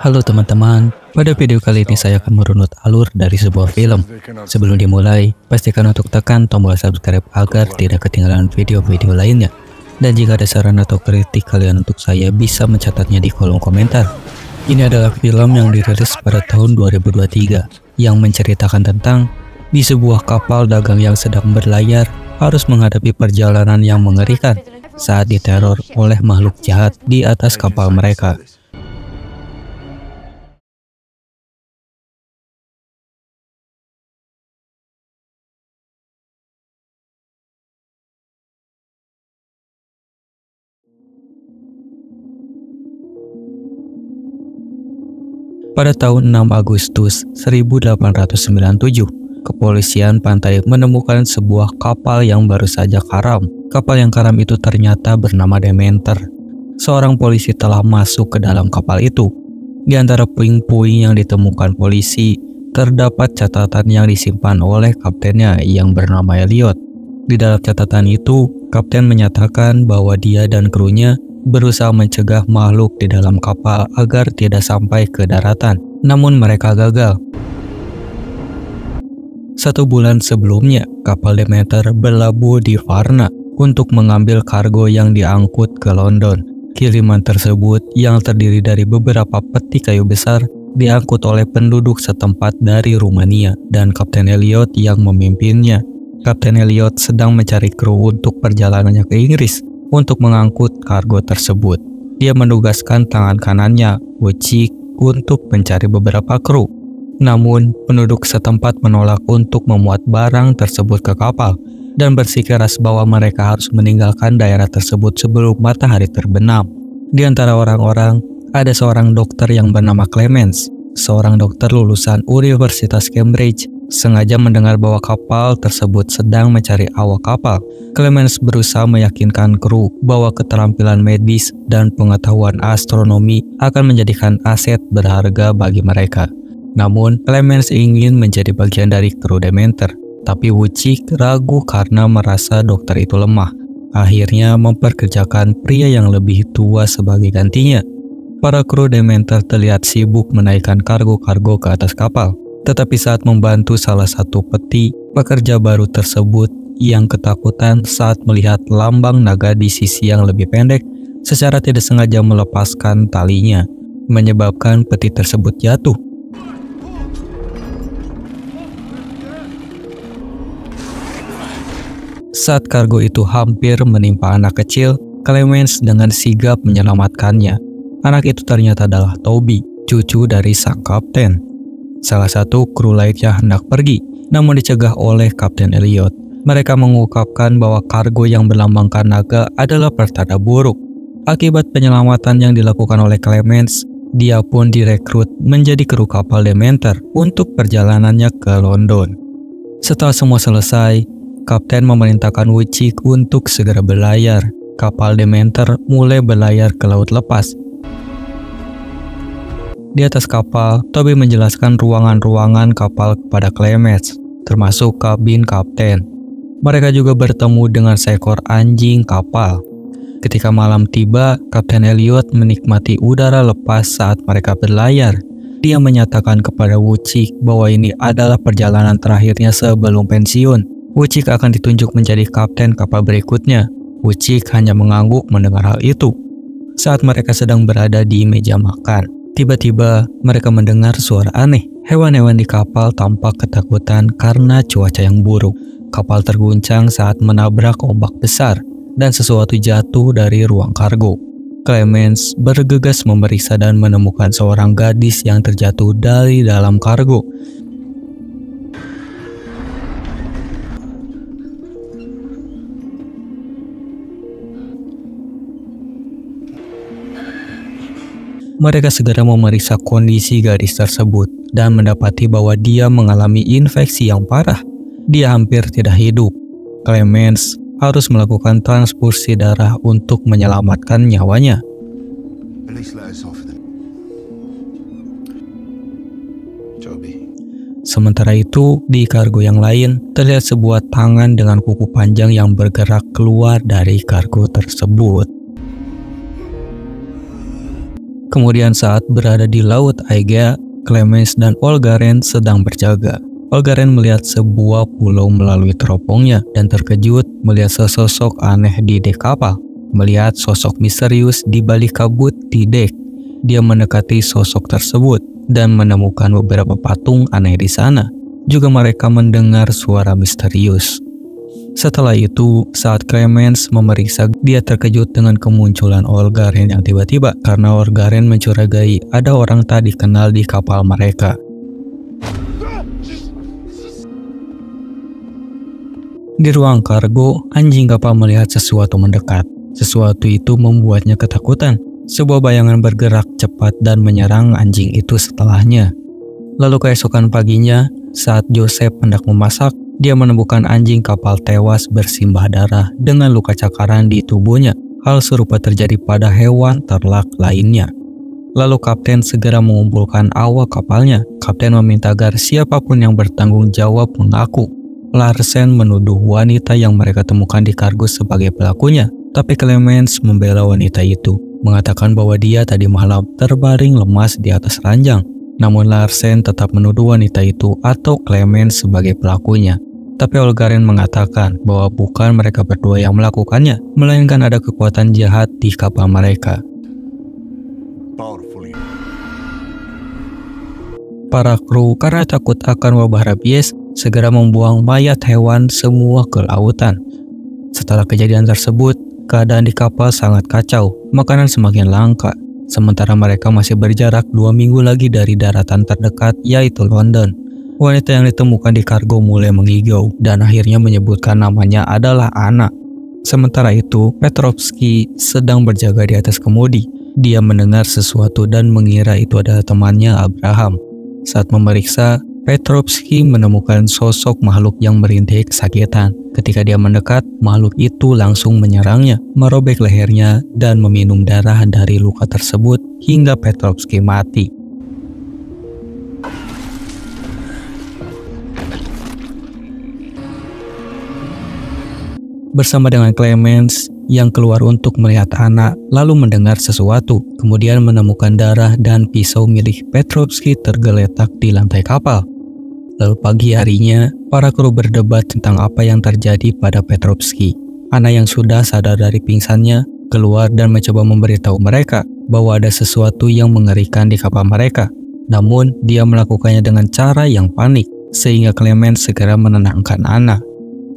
Halo teman-teman, pada video kali ini saya akan merunut alur dari sebuah film. Sebelum dimulai, pastikan untuk tekan tombol subscribe agar tidak ketinggalan video-video lainnya. Dan jika ada saran atau kritik kalian untuk saya bisa mencatatnya di kolom komentar. Ini adalah film yang dirilis pada tahun 2023 yang menceritakan tentang di sebuah kapal dagang yang sedang berlayar harus menghadapi perjalanan yang mengerikan saat diteror oleh makhluk jahat di atas kapal mereka. Pada tahun 6 Agustus 1897, kepolisian pantai menemukan sebuah kapal yang baru saja karam. Kapal yang karam itu ternyata bernama Demeter. Seorang polisi telah masuk ke dalam kapal itu. Di antara puing-puing yang ditemukan polisi, terdapat catatan yang disimpan oleh kaptennya yang bernama Elliot. Di dalam catatan itu, kapten menyatakan bahwa dia dan krunya berusaha mencegah makhluk di dalam kapal agar tidak sampai ke daratan, namun mereka gagal. 1 bulan sebelumnya, kapal Demeter berlabuh di Varna untuk mengambil kargo yang diangkut ke London. Kiriman tersebut yang terdiri dari beberapa peti kayu besar diangkut oleh penduduk setempat dari Rumania dan Kapten Elliot yang memimpinnya. Kapten Elliot sedang mencari kru untuk perjalanannya ke Inggris untuk mengangkut kargo tersebut. Dia menugaskan tangan kanannya, Wojciech, untuk mencari beberapa kru. Namun, penduduk setempat menolak untuk memuat barang tersebut ke kapal dan bersikeras bahwa mereka harus meninggalkan daerah tersebut sebelum matahari terbenam. Di antara orang-orang, ada seorang dokter yang bernama Clemens. Seorang dokter lulusan Universitas Cambridge sengaja mendengar bahwa kapal tersebut sedang mencari awak kapal. Clemens berusaha meyakinkan kru bahwa keterampilan medis dan pengetahuan astronomi akan menjadikan aset berharga bagi mereka. Namun, Clemens ingin menjadi bagian dari kru Demeter, tapi Wojciech ragu karena merasa dokter itu lemah. Akhirnya memperkerjakan pria yang lebih tua sebagai gantinya. Para kru Demeter terlihat sibuk menaikkan kargo-kargo ke atas kapal. Tetapi saat membantu salah satu peti, pekerja baru tersebut yang ketakutan saat melihat lambang naga di sisi yang lebih pendek, secara tidak sengaja melepaskan talinya, menyebabkan peti tersebut jatuh. Saat kargo itu hampir menimpa anak kecil, Clemens dengan sigap menyelamatkannya. Anak itu ternyata adalah Toby, cucu dari sang kapten. Salah satu kru lainnya hendak pergi, namun dicegah oleh Kapten Elliot. Mereka mengungkapkan bahwa kargo yang berlambangkan naga adalah pertanda buruk. Akibat penyelamatan yang dilakukan oleh Clemens, dia pun direkrut menjadi kru kapal Demeter untuk perjalanannya ke London. Setelah semua selesai, Kapten memerintahkan Wojciech untuk segera berlayar. Kapal Demeter mulai berlayar ke laut lepas. Di atas kapal, Toby menjelaskan ruangan-ruangan kapal kepada Clemens, termasuk kabin kapten. Mereka juga bertemu dengan seekor anjing kapal. Ketika malam tiba, Kapten Elliot menikmati udara lepas saat mereka berlayar. Dia menyatakan kepada Wojciech bahwa ini adalah perjalanan terakhirnya sebelum pensiun. Wojciech akan ditunjuk menjadi kapten kapal berikutnya. Wojciech hanya mengangguk mendengar hal itu. Saat mereka sedang berada di meja makan, tiba-tiba mereka mendengar suara aneh. Hewan-hewan di kapal tampak ketakutan karena cuaca yang buruk. Kapal terguncang saat menabrak ombak besar dan sesuatu jatuh dari ruang kargo. Clemens bergegas memeriksa dan menemukan seorang gadis yang terjatuh dari dalam kargo. Mereka segera memeriksa kondisi gadis tersebut dan mendapati bahwa dia mengalami infeksi yang parah. Dia hampir tidak hidup. Clemens harus melakukan transfusi darah untuk menyelamatkan nyawanya. least let us off then. Toby. Sementara itu, di kargo yang lain, terlihat sebuah tangan dengan kuku panjang yang bergerak keluar dari kargo tersebut. Kemudian saat berada di Laut Aegea, Clemens dan Olgaren sedang berjaga. Olgaren melihat sebuah pulau melalui teropongnya dan terkejut melihat sesosok aneh di dek kapal. Melihat sosok misterius di balik kabut di dek, dia mendekati sosok tersebut dan menemukan beberapa patung aneh di sana. Juga mereka mendengar suara misterius. Setelah itu, saat Clemens memeriksa, dia terkejut dengan kemunculan Olgaren yang tiba-tiba karena Olgaren mencurigai ada orang tak dikenal di kapal mereka. Di ruang kargo, anjing kapal melihat sesuatu mendekat. Sesuatu itu membuatnya ketakutan. Sebuah bayangan bergerak cepat dan menyerang anjing itu setelahnya. Lalu keesokan paginya, saat Joseph hendak memasak, dia menemukan anjing kapal tewas bersimbah darah dengan luka cakaran di tubuhnya. Hal serupa terjadi pada hewan ternak lainnya. Lalu kapten segera mengumpulkan awak kapalnya. Kapten meminta agar siapapun yang bertanggung jawab mengaku. Larsen menuduh wanita yang mereka temukan di kargo sebagai pelakunya. Tapi Clemens membela wanita itu, mengatakan bahwa dia tadi malam terbaring lemas di atas ranjang. Namun Larsen tetap menuduh wanita itu atau Clemens sebagai pelakunya. Tapi Olgaren mengatakan bahwa bukan mereka berdua yang melakukannya, melainkan ada kekuatan jahat di kapal mereka. Para kru karena takut akan wabah rabies segera membuang mayat hewan semua ke lautan. Setelah kejadian tersebut, keadaan di kapal sangat kacau, makanan semakin langka, sementara mereka masih berjarak 2 minggu lagi dari daratan terdekat yaitu London. Wanita yang ditemukan di kargo mulai mengigau dan akhirnya menyebutkan namanya adalah Anna. Sementara itu, Petrovsky sedang berjaga di atas kemudi. Dia mendengar sesuatu dan mengira itu adalah temannya Abraham. Saat memeriksa, Petrovsky menemukan sosok makhluk yang merintih kesakitan. Ketika dia mendekat, makhluk itu langsung menyerangnya, merobek lehernya, dan meminum darah dari luka tersebut hingga Petrovsky mati. Bersama dengan Clemens yang keluar untuk melihat Anna, lalu mendengar sesuatu, kemudian menemukan darah dan pisau milik Petrovsky tergeletak di lantai kapal. Lalu pagi harinya, para kru berdebat tentang apa yang terjadi pada Petrovsky. Anna yang sudah sadar dari pingsannya keluar dan mencoba memberitahu mereka bahwa ada sesuatu yang mengerikan di kapal mereka. Namun, dia melakukannya dengan cara yang panik, sehingga Clemens segera menenangkan Anna.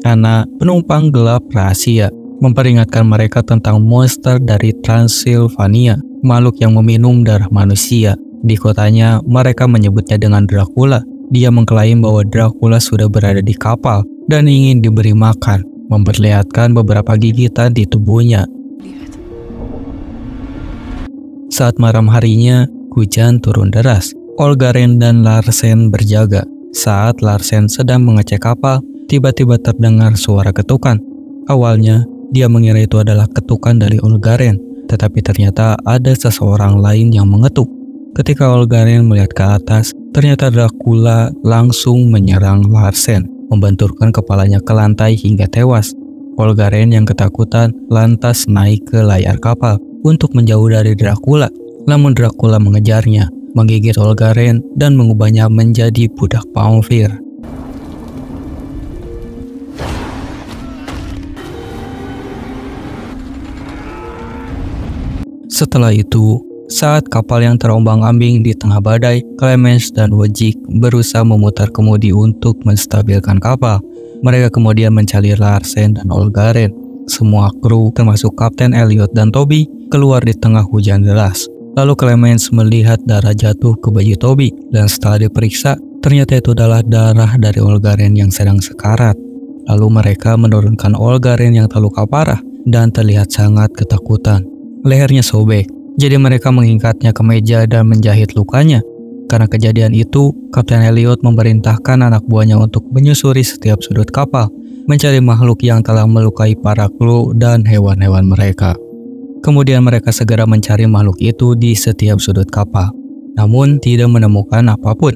Anna, penumpang gelap rahasia, memperingatkan mereka tentang monster dari Transilvania, makhluk yang meminum darah manusia. Di kotanya, mereka menyebutnya dengan Dracula. Dia mengklaim bahwa Dracula sudah berada di kapal dan ingin diberi makan, memperlihatkan beberapa gigitan di tubuhnya. Saat malam harinya, hujan turun deras. Olgaren dan Larsen berjaga. Saat Larsen sedang mengecek kapal, tiba-tiba terdengar suara ketukan. Awalnya, dia mengira itu adalah ketukan dari Olgaren, tetapi ternyata ada seseorang lain yang mengetuk. Ketika Olgaren melihat ke atas, ternyata Dracula langsung menyerang Larsen, membenturkan kepalanya ke lantai hingga tewas. Olgaren yang ketakutan lantas naik ke layar kapal untuk menjauh dari Dracula. Namun Dracula mengejarnya, menggigit Olgaren dan mengubahnya menjadi budak Pamfir. Setelah itu, saat kapal yang terombang-ambing di tengah badai, Clemens dan Wojcik berusaha memutar kemudi untuk menstabilkan kapal. Mereka kemudian mencari Larsen dan Olgaren. Semua kru, termasuk Kapten Elliot dan Toby, keluar di tengah hujan deras. Lalu Clemens melihat darah jatuh ke baju Toby, dan setelah diperiksa, ternyata itu adalah darah dari Olgaren yang sedang sekarat. Lalu mereka menurunkan Olgaren yang terluka parah dan terlihat sangat ketakutan. Lehernya sobek, jadi mereka mengikatnya ke meja dan menjahit lukanya. Karena kejadian itu, Kapten Elliot memerintahkan anak buahnya untuk menyusuri setiap sudut kapal, mencari makhluk yang telah melukai para kru dan hewan-hewan mereka. Kemudian mereka segera mencari makhluk itu di setiap sudut kapal, namun tidak menemukan apapun.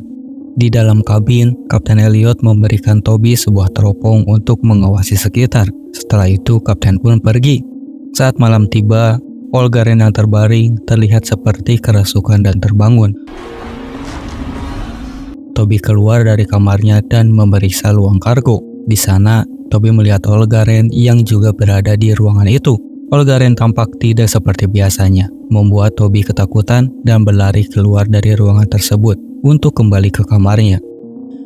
Di dalam kabin, Kapten Elliot memberikan Toby sebuah teropong untuk mengawasi sekitar. Setelah itu, Kapten pun pergi. Saat malam tiba, Olgaren yang terbaring terlihat seperti kerasukan dan terbangun. Toby keluar dari kamarnya dan memeriksa ruang kargo. Di sana, Toby melihat Olgaren yang juga berada di ruangan itu. Olgaren tampak tidak seperti biasanya, membuat Toby ketakutan dan berlari keluar dari ruangan tersebut untuk kembali ke kamarnya.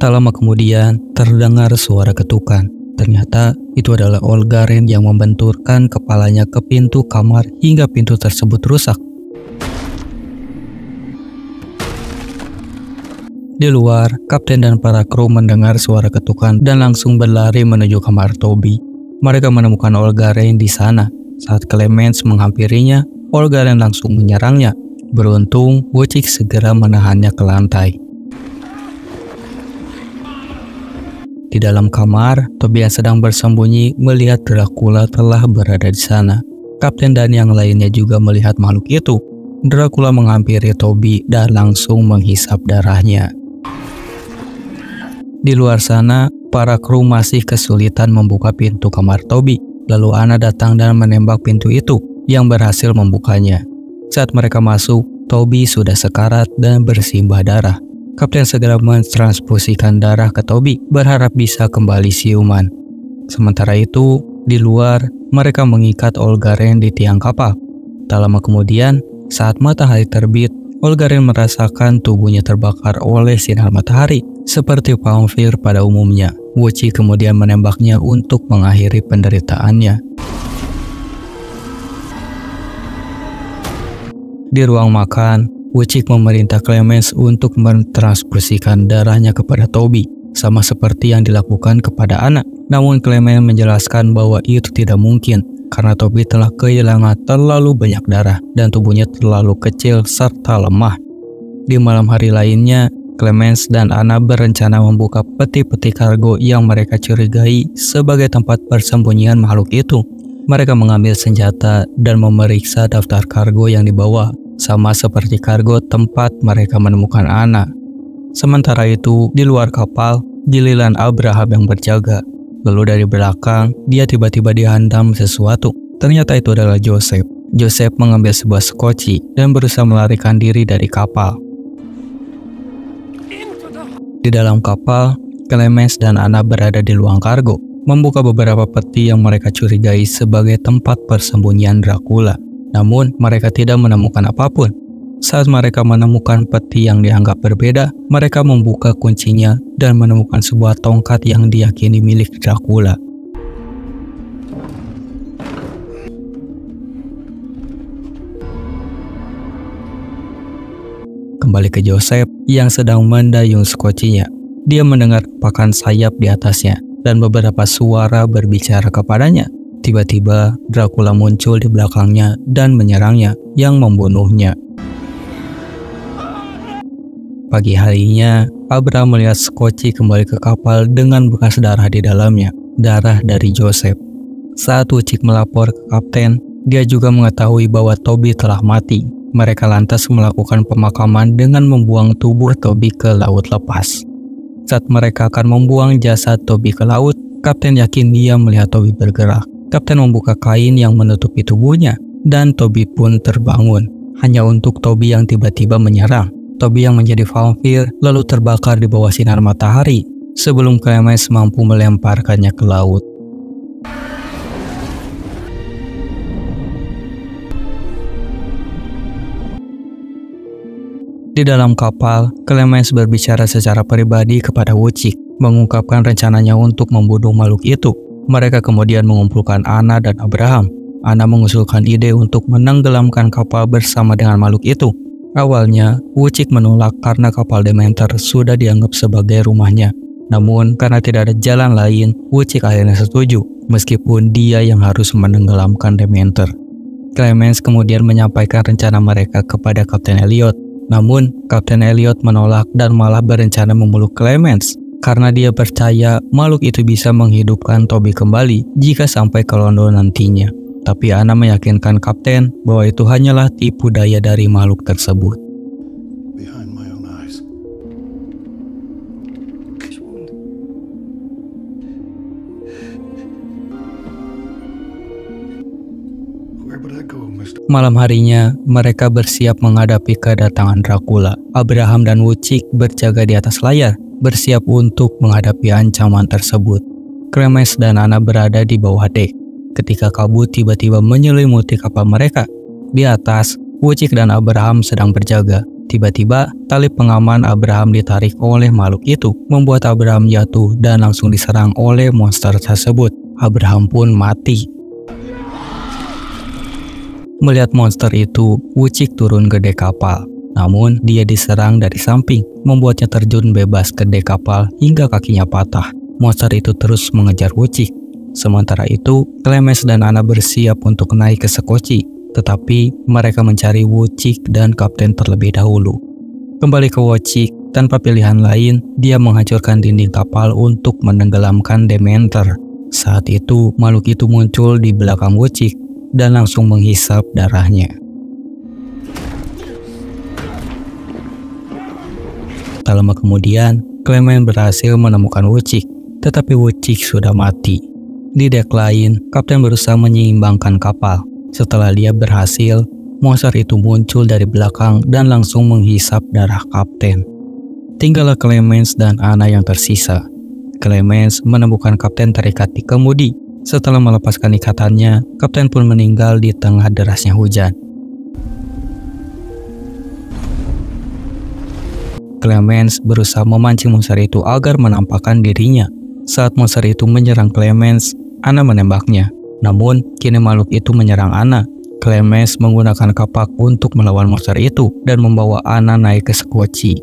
Tak lama kemudian, terdengar suara ketukan. Ternyata itu adalah Olgaren yang membenturkan kepalanya ke pintu kamar hingga pintu tersebut rusak. Di luar, kapten dan para kru mendengar suara ketukan dan langsung berlari menuju kamar Toby. Mereka menemukan Olgaren di sana. Saat Clemens menghampirinya, Olgaren langsung menyerangnya. Beruntung, Wojcik segera menahannya ke lantai. Di dalam kamar, Toby yang sedang bersembunyi melihat Dracula telah berada di sana. Kapten dan yang lainnya juga melihat makhluk itu. Dracula menghampiri Toby dan langsung menghisap darahnya. Di luar sana, para kru masih kesulitan membuka pintu kamar Toby. Lalu Anna datang dan menembak pintu itu, yang berhasil membukanya. Saat mereka masuk, Toby sudah sekarat dan bersimbah darah. Kapten segera mentransfusikan darah ke Toby, berharap bisa kembali siuman. Sementara itu, di luar, mereka mengikat Olgaren di tiang kapal. Tak lama kemudian, saat matahari terbit, Olgaren merasakan tubuhnya terbakar oleh sinar matahari, seperti vampir pada umumnya. Wojcik kemudian menembaknya untuk mengakhiri penderitaannya. Di ruang makan, Wojcik memerintah Clemens untuk mentransfusikan darahnya kepada Toby, sama seperti yang dilakukan kepada Anna. Namun Clemens menjelaskan bahwa itu tidak mungkin, karena Toby telah kehilangan terlalu banyak darah dan tubuhnya terlalu kecil serta lemah. Di malam hari lainnya, Clemens dan Anna berencana membuka peti-peti kargo yang mereka curigai sebagai tempat persembunyian makhluk itu. Mereka mengambil senjata dan memeriksa daftar kargo yang dibawa, sama seperti kargo tempat mereka menemukan Anna. Sementara itu, di luar kapal, giliran Abraham yang berjaga. Lalu dari belakang, dia tiba-tiba dihantam sesuatu. Ternyata itu adalah Joseph. Joseph mengambil sebuah skoci dan berusaha melarikan diri dari kapal. Di dalam kapal, Clemens dan Anna berada di ruang kargo, membuka beberapa peti yang mereka curigai sebagai tempat persembunyian Dracula. Namun, mereka tidak menemukan apapun. Saat mereka menemukan peti yang dianggap berbeda, mereka membuka kuncinya dan menemukan sebuah tongkat yang diyakini milik Dracula. Kembali ke Joseph yang sedang mendayung skocinya. Dia mendengar pakan sayap di atasnya dan beberapa suara berbicara kepadanya. Tiba-tiba Dracula muncul di belakangnya dan menyerangnya, yang membunuhnya. Pagi harinya, Abraham melihat skoci kembali ke kapal dengan bekas darah di dalamnya, darah dari Joseph. Saat Wojcik melapor ke kapten, dia juga mengetahui bahwa Toby telah mati. Mereka lantas melakukan pemakaman dengan membuang tubuh Toby ke laut lepas. Saat mereka akan membuang jasad Toby ke laut, kapten yakin dia melihat Toby bergerak. Kapten membuka kain yang menutupi tubuhnya, dan Toby pun terbangun, hanya untuk Toby yang tiba-tiba menyerang. Toby yang menjadi vampir lalu terbakar di bawah sinar matahari, sebelum Clemens mampu melemparkannya ke laut. Di dalam kapal, Clemens berbicara secara pribadi kepada Wojcik, mengungkapkan rencananya untuk membunuh makhluk itu. Mereka kemudian mengumpulkan Anna dan Abraham. Anna mengusulkan ide untuk menenggelamkan kapal bersama dengan makhluk itu. Awalnya, Wojcik menolak karena kapal Dementor sudah dianggap sebagai rumahnya. Namun, karena tidak ada jalan lain, Wojcik akhirnya setuju, meskipun dia yang harus menenggelamkan Dementor. Clemens kemudian menyampaikan rencana mereka kepada Kapten Elliot. Namun, Kapten Elliot menolak dan malah berencana memeluk Clemens karena dia percaya makhluk itu bisa menghidupkan Toby kembali jika sampai ke London nantinya. Tapi Anna meyakinkan kapten bahwa itu hanyalah tipu daya dari makhluk tersebut. Behind my own eyes. Where would I go, Mr. Malam harinya, mereka bersiap menghadapi kedatangan Dracula. Abraham dan Wuchik berjaga di atas layar, bersiap untuk menghadapi ancaman tersebut. Clemens dan Anna berada di bawah dek ketika kabut tiba-tiba menyelimuti kapal mereka. Di atas, Wuchik dan Abraham sedang berjaga. Tiba-tiba, tali pengaman Abraham ditarik oleh makhluk itu, membuat Abraham jatuh dan langsung diserang oleh monster tersebut. Abraham pun mati. Melihat monster itu, Wuchik turun ke dek kapal. Namun, dia diserang dari samping, membuatnya terjun bebas ke dek kapal hingga kakinya patah. Monster itu terus mengejar Wuchik. Sementara itu, Clemens dan Anna bersiap untuk naik ke sekoci, tetapi mereka mencari Wuchik dan kapten terlebih dahulu. Kembali ke Wuchik, tanpa pilihan lain, dia menghancurkan dinding kapal untuk menenggelamkan Dementor. Saat itu, makhluk itu muncul di belakang Wuchik dan langsung menghisap darahnya. Tak lama kemudian, Clemens berhasil menemukan Wuchik, tetapi Wuchik sudah mati. Di dek lain, kapten berusaha menyeimbangkan kapal. Setelah dia berhasil, monster itu muncul dari belakang dan langsung menghisap darah kapten. Tinggallah Clemens dan Anna yang tersisa. Clemens menemukan kapten terikat di kemudi. Setelah melepaskan ikatannya, kapten pun meninggal di tengah derasnya hujan. Clemens berusaha memancing monster itu agar menampakkan dirinya. Saat monster itu menyerang Clemens, Anna menembaknya. Namun, kini makhluk itu menyerang Anna. Clemens menggunakan kapak untuk melawan monster itu dan membawa Anna naik ke sekoci.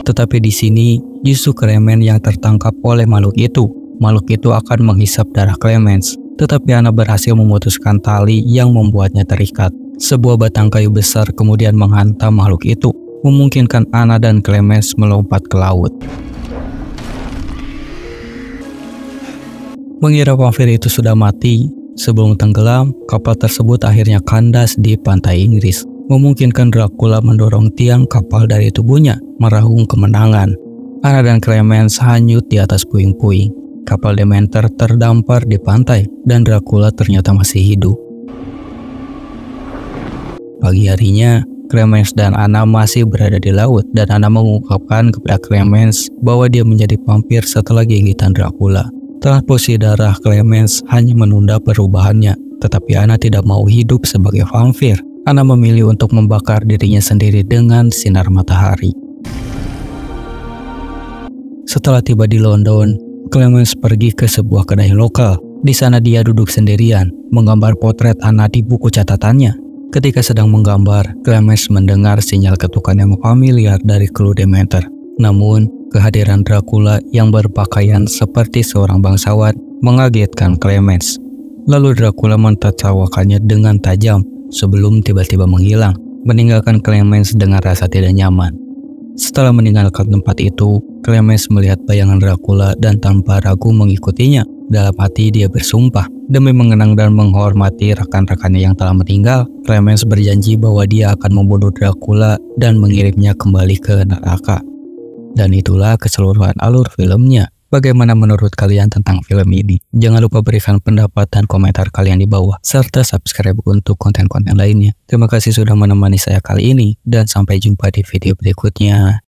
Tetapi di sini, justru Clemens yang tertangkap oleh makhluk itu. Makhluk itu akan menghisap darah Clemens, tetapi Anna berhasil memutuskan tali yang membuatnya terikat. Sebuah batang kayu besar kemudian menghantam makhluk itu, memungkinkan Anna dan Clemens melompat ke laut. Mengira vampir itu sudah mati, sebelum tenggelam, kapal tersebut akhirnya kandas di pantai Inggris, memungkinkan Dracula mendorong tiang kapal dari tubuhnya, meraung kemenangan. Anna dan Clemens hanyut di atas puing-puing. Kapal Dementor terdampar di pantai, dan Dracula ternyata masih hidup. Pagi harinya, Clemens dan Anna masih berada di laut, dan Anna mengungkapkan kepada Clemens bahwa dia menjadi vampir setelah gigitan Dracula. Transfusi darah Clemens hanya menunda perubahannya, tetapi Anna tidak mau hidup sebagai vampir. Anna memilih untuk membakar dirinya sendiri dengan sinar matahari. Setelah tiba di London, Clemens pergi ke sebuah kedai lokal. Di sana dia duduk sendirian, menggambar potret Anna di buku catatannya. Ketika sedang menggambar, Clemens mendengar sinyal ketukan yang familiar dari kru Dementor. Namun, kehadiran Dracula yang berpakaian seperti seorang bangsawan mengagetkan Clemens. Lalu Dracula mentertawakannya dengan tajam sebelum tiba-tiba menghilang, meninggalkan Clemens dengan rasa tidak nyaman. Setelah meninggalkan tempat itu, Clemens melihat bayangan Dracula dan tanpa ragu mengikutinya. Dalam hati dia bersumpah, demi mengenang dan menghormati rekan-rekannya yang telah meninggal, Clemens berjanji bahwa dia akan membunuh Dracula dan mengirimnya kembali ke neraka. Dan itulah keseluruhan alur filmnya. Bagaimana menurut kalian tentang film ini? Jangan lupa berikan pendapat dan komentar kalian di bawah, serta subscribe untuk konten-konten lainnya. Terima kasih sudah menemani saya kali ini, dan sampai jumpa di video berikutnya.